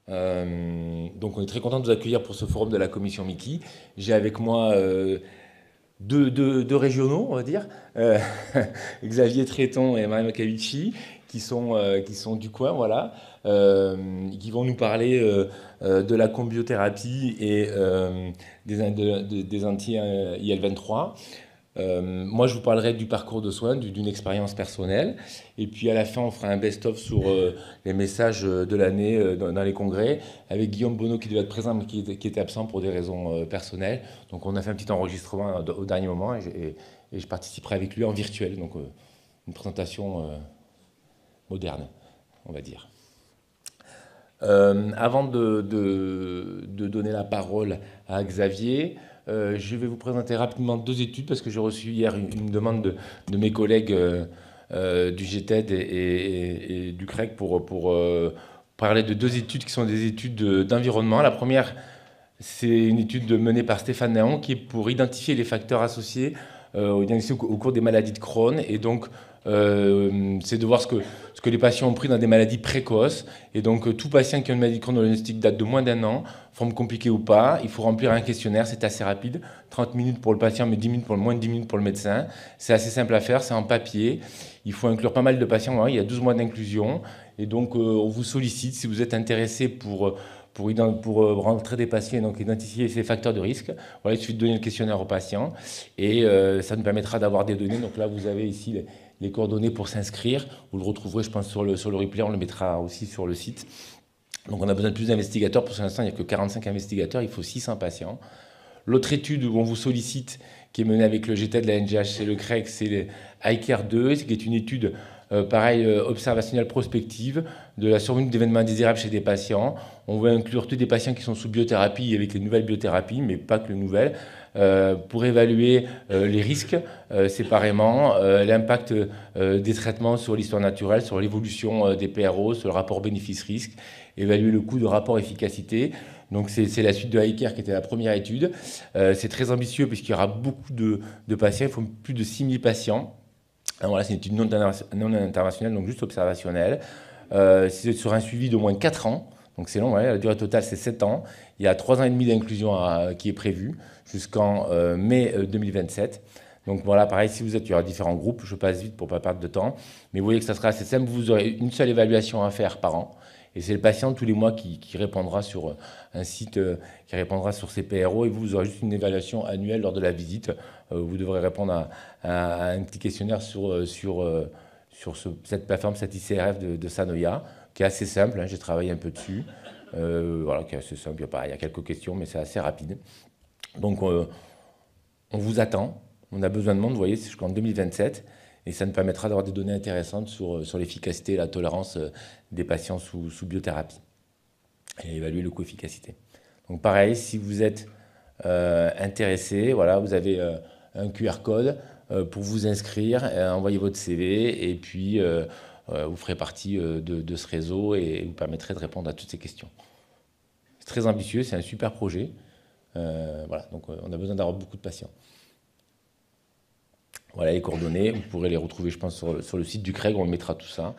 Donc on est très content de vous accueillir pour ce forum de la commission Mickey. J'ai avec moi deux régionaux, on va dire, euh, Xavier Tréton et Maria Macavici, qui sont du coin, voilà, qui vont nous parler de la combiothérapie et des anti-IL-23. Moi, je vous parlerai du parcours de soins, d'une expérience personnelle. Et puis à la fin, on fera un best-of sur les messages de l'année dans les congrès, avec Guillaume Bonneau qui devait être présent, mais qui était absent pour des raisons personnelles. Donc on a fait un petit enregistrement au dernier moment et je participerai avec lui en virtuel. Donc une présentation moderne, on va dire. Avant de donner la parole à Xavier, je vais vous présenter rapidement deux études parce que j'ai reçu hier une demande de mes collègues du GTED et du CREC pour parler de deux études qui sont des études d'environnement. La première, c'est une étude menée par Stéphane Néon qui est pour identifier les facteurs associés au diagnostic au cours des maladies de Crohn. Et donc, c'est de voir ce que les patients ont pris dans des maladies précoces. Et donc, tout patient qui a une maladie de Crohn dont le diagnostic date de moins d'un an, forme compliquée ou pas, il faut remplir un questionnaire. C'est assez rapide, 30 minutes pour le patient, mais 10 minutes pour moins de 10 minutes pour le médecin. C'est assez simple à faire, c'est en papier. Il faut inclure pas mal de patients. Il y a 12 mois d'inclusion. Et donc, on vous sollicite si vous êtes intéressé pour rentrer des patients, donc identifier ces facteurs de risque. Voilà, il suffit de donner le questionnaire aux patients et ça nous permettra d'avoir des données. Donc là, vous avez ici les coordonnées pour s'inscrire. Vous le retrouverez, je pense, sur le replay. On le mettra aussi sur le site. Donc on a besoin de plus d'investigateurs. Pour l'instant, il n'y a que 45 investigateurs. Il faut 600 patients. L'autre étude où on vous sollicite, qui est menée avec le GTED, la NGH et le CREC, c'est le iCare 2, qui est une étude observationnelle prospective de la survenue d'événements indésirables chez des patients. On veut inclure tous des patients qui sont sous biothérapie avec les nouvelles biothérapies, mais pas que les nouvelles, pour évaluer les risques séparément, l'impact des traitements sur l'histoire naturelle, sur l'évolution des PRO, sur le rapport bénéfice-risque, évaluer le coût de rapport efficacité. Donc c'est la suite de iCare qui était la première étude. C'est très ambitieux puisqu'il y aura beaucoup de patients, il faut plus de 6000 patients. Alors voilà, c'est une étude non interventionnelle, donc juste observationnelle. C'est sur un suivi d'au moins 4 ans. Donc c'est long, ouais, la durée totale c'est 7 ans. Il y a 3 ans et demi d'inclusion qui est prévu jusqu'en mai 2027. Donc voilà, pareil, si vous êtes, il y aura différents groupes, je passe vite pour ne pas perdre de temps. Mais vous voyez que ça sera assez simple, vous aurez une seule évaluation à faire par an. Et c'est le patient tous les mois qui répondra sur un site, qui répondra sur ses PRO et vous aurez juste une évaluation annuelle lors de la visite. Vous devrez répondre à un petit questionnaire sur cette plateforme, cette ICRF de Sanoya, qui est assez simple, hein, j'ai travaillé un peu dessus. Voilà, qui est assez simple, il y a quelques questions, mais c'est assez rapide. Donc on vous attend, on a besoin de monde, vous voyez, c'est jusqu'en 2027. Et ça nous permettra d'avoir des données intéressantes sur l'efficacité et la tolérance des patients sous biothérapie et évaluer le coût-efficacité. Donc pareil, si vous êtes intéressé, voilà, vous avez un QR code pour vous inscrire, envoyer votre CV et puis vous ferez partie de ce réseau et vous permettrez de répondre à toutes ces questions. C'est très ambitieux, c'est un super projet. Voilà, donc on a besoin d'avoir beaucoup de patients. Voilà les coordonnées, vous pourrez les retrouver, je pense, sur le site du CREG, on mettra tout ça.